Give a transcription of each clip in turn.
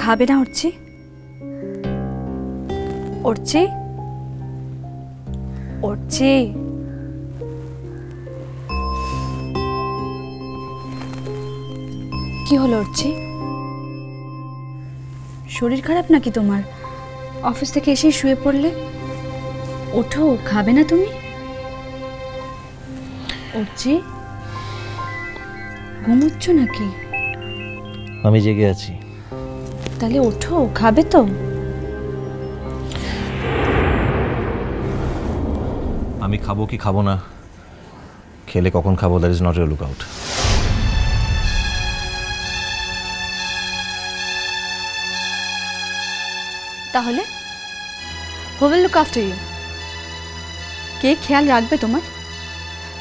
খাবে না উঠছি? উঠছি উঠছি। কি হলো উঠছি? শরীর খারাপ নাকি তোমার? অফিস থেকে এসেই শুয়ে পড়লে। ওঠো, খাবে না তুমি? উঠছি, ঘুমোচ্ছ নাকি? আমি জেগে আছি। তাহলে ওঠো, খাবে তো? আমি খাবো কি খাবো না, খেলে কখন খাবো, that is not a look out. তাহলে who will look after you? কে খেয়াল রাখবে তোমার?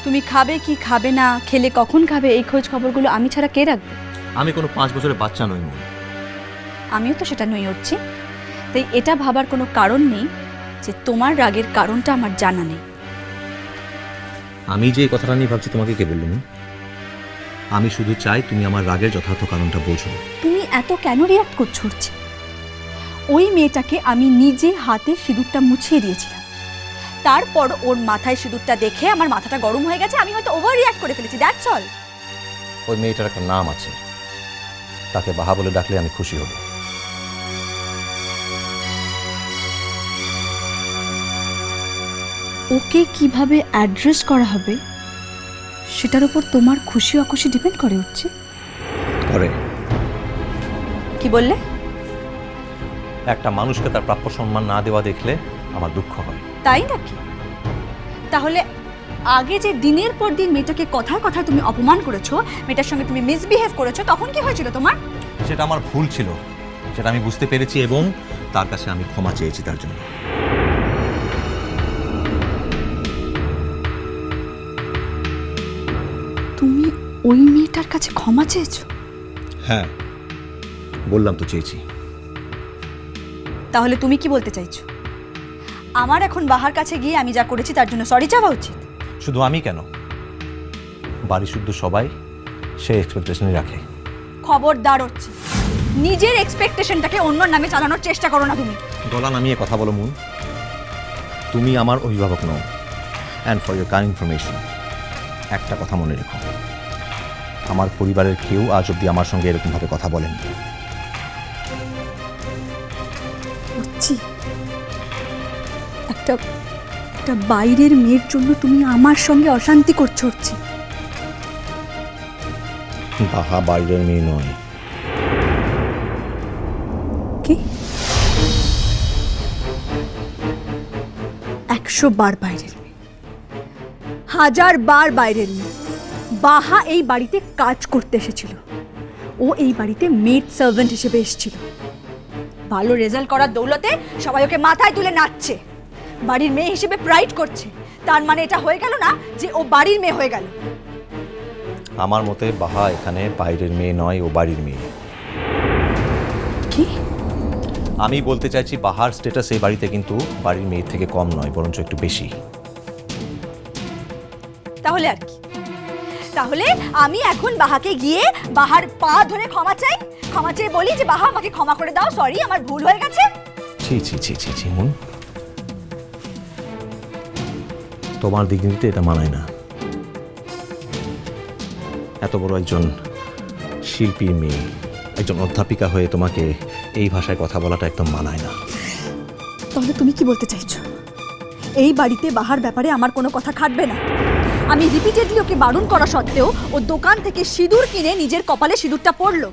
তুমি খাবে কি খাবে না, খেলে কখন খাবে, এই খোঁজ খবরগুলো আমি ছাড়া কে রাখবে? আমি কোনো 5 বছরের বাচ্চা নই মন। আমিও তো সেটা নই উঠছি। তাই এটা ভাবার কোনো কারণ নেই যে তোমার রাগের কারণটা আমার জানা নেই। আমি যে এই কথাটা নিয়ে ভাবছি তোমাকে কে বললো? আমি শুধু চাই তুমি আমার রাগের যথার্থ কারণটা বোঝো। তুমি এত কেন রিয়াক্ট করছো উঠছি? ওই মেয়েটাকে আমি নিজে হাতে সিঁদুরটা মুছিয়ে দিয়েছিলাম, তারপর ওর মাথায় সিঁদুরটা দেখে আমার মাথাটা গরম হয়ে গেছে, আমি হয়তো ওভার রিয়াক্ট করে ফেলেছি, দ্যাটস অল। ওই মেয়েটার একটা নাম আছে, তাকে বাহা বলে ডাকলে আমি খুশি হব। ওকে কিভাবে অ্যাড্রেস করা হবে সেটার উপর তোমার খুশি অখুশি ডিপেন্ড করে উঠছে। করে। কি বললে? একটা মানুষকে তার প্রাপ্য সম্মান না দেওয়া দেখলে আমার দুঃখ হয়। তাই নাকি? তাহলে আগে যে দিনের পর দিন মেয়েটাকে কথায় কথায় তুমি অপমান করেছো, মেয়েটার সঙ্গে তুমি মিসবিহেভ করেছো, তখন কি হয়েছিল তোমার? সেটা আমার ভুল ছিল, সেটা আমি বুঝতে পেরেছি এবং তার কাছে আমি ক্ষমা চেয়েছি তার জন্য। তুমি ওই মেয়েটার কাছে ক্ষমা চেয়েছো? হ্যাঁ, বললাম তো চেয়েছি। তাহলে তুমি কি বলতে চাইছো? আমার এখন বাহার কাছে গিয়ে আমি যা করেছি তার জন্য সরি চাওয়া উচিত? শুধু আমি কেন, বাড়ি শুদ্ধ সবাই সে এক্সপেকটেশনই রাখে। খবরদার হচ্ছে, নিজের এক্সপেকটেশনটাকে অন্যর নামে চালানোর চেষ্টা করো না তুমি। গলা নামিয়ে কথা বলো মুন। তুমি আমার অভিভাবক নও। And for your kind information, একটা কথা মনে রেখো, আমার পরিবারের কেউ আজ অব্দি আমার সঙ্গে এরকমভাবে কথা বলেনি। বুঝছি, একটা একটা বাইরের মেয়ের জন্য তুমি আমার সঙ্গে অশান্তি করছো হচ্ছে। বাহা বাইরের মেয়ে নয়। কি? 100 বার বাইরের মেয়ে, 1000 বার বাইরের মেয়ে। বাহা এই বাড়িতে কাজ করতে এসেছিল, ও এই বাড়িতে মেড সার্ভেন্ট হিসেবে এসেছিল। ভালো রেজাল্ট করার দৌলতে সবাই ওকে মাথায় তুলে নাচছে, বাড়ির মেয়ে হিসেবে প্রাইড করছে। তার মানে এটা হয়ে গেল না যে ও বাড়ির মেয়ে হয়ে গেল? আমার মতে বাহা এখানে বাইরের মেয়ে নয়, ও বাড়ির মেয়ে। কি? আমি বলতে চাইছি বাহার স্ট্যাটাস এই বাড়িতে কিন্তু বাড়ির মেয়ের থেকে কম নয়, বরঞ্চ একটু বেশি। তাহলে আর কি? তাহলে আমি এখন বাহাকে গিয়ে বাহার পা ধরে ক্ষমা চাই, ক্ষমা চেয়ে বলি যে বাহা আমাকে ক্ষমা করে দাও, সরি আমার ভুল হয়ে গেছে? ছি ছি ছি ছি ছি মুন, তোমার দিক নিতে এটা মানায় না। এত বড় একজন শিল্পীর মেয়ে, একজন অধ্যাপিকা হয়ে তোমাকে এই ভাষায় কথা বলাটা একদম মানায় না। তাহলে তুমি কি বলতে চাইছো? এই বাড়িতে বাহার ব্যাপারে আমার কোনো কথা খাটবে না? আমি রিপিটেডলি ওকে বারণ করা সত্ত্বেও ও দোকান থেকে সিঁদুর কিনে নিজের কপালে সিঁদুরটা পরলো,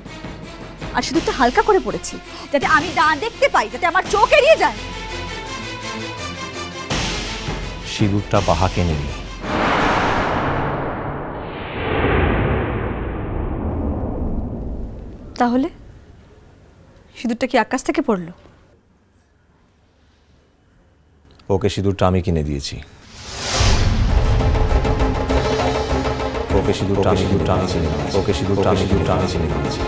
আর সিঁদুরটা হালকা করে পড়েছি যাতে আমি না দেখতে পাই, যাতে আমার চোখ এড়িয়ে যায়। সিঁদুরটা বাহাকে নেই। তাহলে সিঁদুরটা কি আকাশ থেকে পড়লো? ওকে সিঁদুরটা আমি কিনে দিয়েছি। ওকে সিঁদুরটা আমি কিনে দিয়েছি। ওকে সিঁদুরটা আমি কিনে দিয়েছি।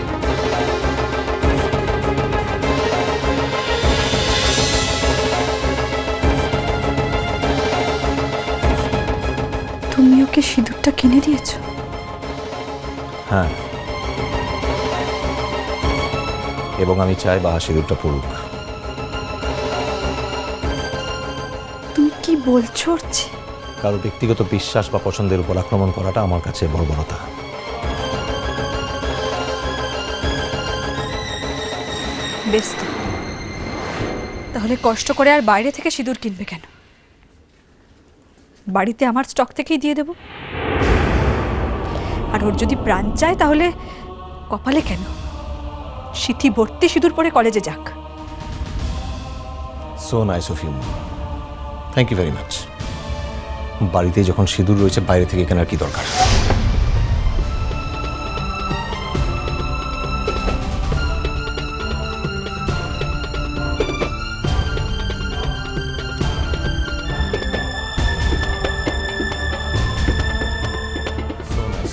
তুমি ওকে সিঁদুরটা কিনে দিয়েছো? হ্যাঁ, এবং আমি চাই বাহা সিঁদুরটা পড়ুক। তুমি কি বলছো অর্চি? কারো ব্যক্তিগত বিশ্বাস বা পছন্দের উপর আক্রমণ করাটা আমার কাছে বর্বরতা। বেশ তো। তাহলে কষ্ট করে আর বাইরে থেকে সিঁদুর কিনবে কেন? বাড়িতে আমার স্টক থেকেই দিয়ে দেব। আর ওর যদি প্রাণ চায় তাহলে কপালে কেন, সিথি ভর্তি সিঁদুর পরে কলেজে যাক। So nice of you. Thank you very much. বাড়িতে যখন সিঁদুর রয়েছে বাইরে থেকে কেনার কি দরকার?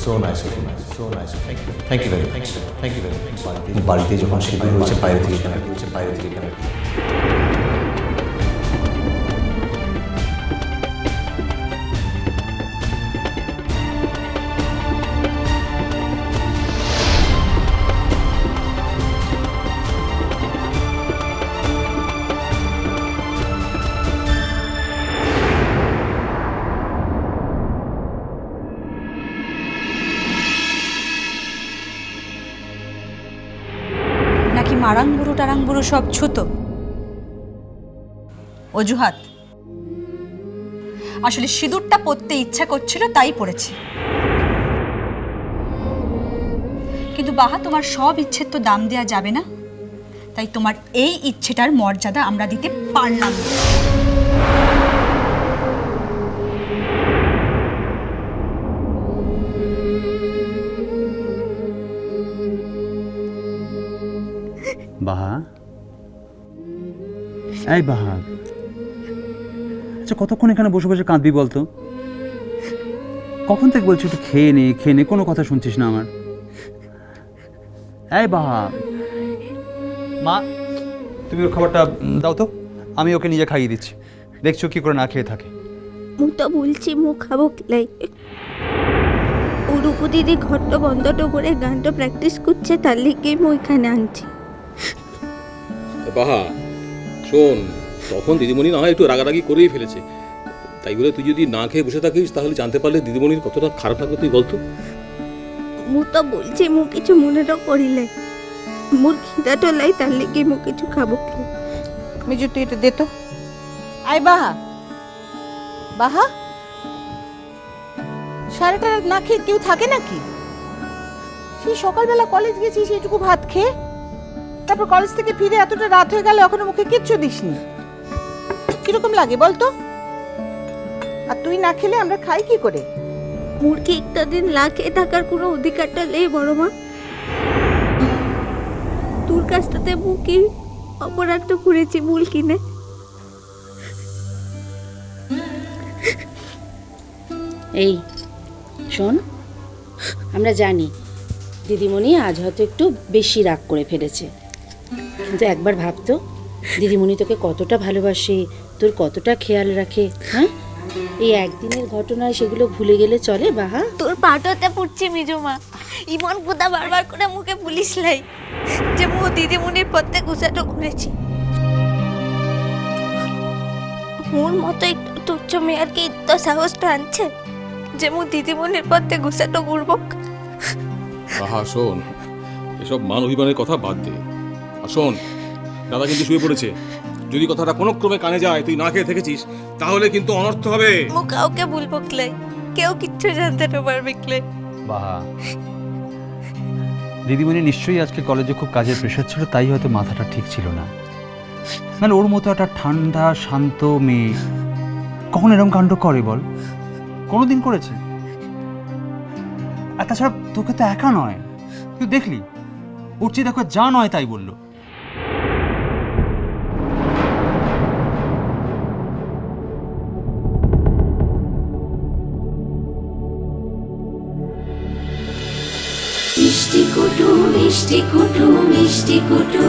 So nice of you. So nice of you. Thank you very much. Thank you very much. বাড়িতে যখন সিঁদুর রয়েছে বাইরে থেকে কেনার নাকি মারাংবুরু টারাংবুরু সব ছুতো অজুহাত? আসলে সিঁদুরটা পরতে ইচ্ছা করছিল তাই পড়েছি। কিন্তু বাহা, তোমার সব ইচ্ছের তো দাম দেয়া যাবে না, তাই তোমার এই ইচ্ছেটার মর্যাদা আমরা দিতে পারলাম না। বাহা, এই বাহা, আচ্ছা কতক্ষণ এখানে বসে বসে কাঁদবি বলতো? কখন থেকে বলছি একটু খেয়ে নে, কোনো কথা শুনছিস না আমার। এই বাহা, মা তুমি ওর খাবারটা দাও তো, আমি ওকে নিজে খাইয়ে দিচ্ছি। দেখছো কি করে না খেয়ে থাকে। মু তো বলছি মু খাবো খেলাই। ও রূপু দিদি ঘরটা বন্ধটা করে গানটা প্র্যাকটিস করছে, তার লিগে মু এখানে আনছি। বাহা শোন, তখন দিদিমণি না হয় একটু রাগারাগি করেই ফেলেছে, তাই বলে তুই যদি না খেয়ে বসে থাকিস তাহলে জানতে পারলে দিদিমণির কতটা খারাপ লাগবে তুই বলতো। মু তো বলছি মু কিছু মনেরও করিলে, মোর খিদা টোলাই, তার লিগে মু কিছু খাবো খেলাই। মিজু তুই এটা দে তো। আয় বাহা, বাহা সারাটা রাত না খেয়ে কেউ থাকে নাকি? সেই সকালবেলা কলেজ গেছিস এইটুকু ভাত খেয়ে, তারপর কলেজ থেকে ফিরে এতটা রাত হয়ে গেল এখনো মুখে কিচ্ছু দিসনি। কিরকম লাগে বলতো? আর তুই না খেলে আমরা খাই কি করে? মোর কি একটা দিন না খেয়ে থাকার কোনো অধিকারটা নেই বড় মা? তোর কাছটাতে মু কি অপরাধ করেছি মূল কিনে? এই শোন, আমরা জানি দিদিমণি আজ হয়তো একটু বেশি রাগ করে ফেলেছে, কিন্তু একবার ভাবতো দিদিমণি তোকে কতটা ভালোবাসে, তোর কতটা খেয়াল রাখে। হ্যাঁ, এই একদিনের ঘটনায় সেগুলো ভুলে গেলে চলে বাহা? তোর পাটতে পড়ছি মিজুমা, ইমন কুদা বারবার করে মুখে পুলিশ লাই যে মু দিদিমণির পথে গুছাটো করেছি। মোর মতো একটু তুচ্ছ মেয়ের কি তো সাহসটা আনছে যে মু দিদিমণির পথে গুছাটো করব? বাহা শোন, এসব মান অভিমানের কথা বাদ দে। আর শোন, দাদা কিন্তু শুয়ে পড়েছে, যদি কথাটা কোনো ক্রমে কানে যায় তুই না খেয়ে থেকেছিস তাহলে কিন্তু অনর্থ হবে। মু কাউকে বলবো ক্লাই, কেউ কিচ্ছু জানতে না পারবে ক্লাই। বাহা, দিদিমণি নিশ্চয়ই আজকে কলেজে খুব কাজের প্রেশার ছিল, তাই হয়তো মাথাটা ঠিক ছিল না। মানে ওর মতো একটা ঠান্ডা শান্ত মেয়ে কখন এরকম কাণ্ড করে বল? কোনোদিন করেছে? আর তাছাড়া তোকে তো একা নয়, তুই দেখলি ওর চেয়ে দেখো যা নয় তাই বললো। মিষ্টি কুটু মিষ্টি কুটু মিষ্টি কুটু।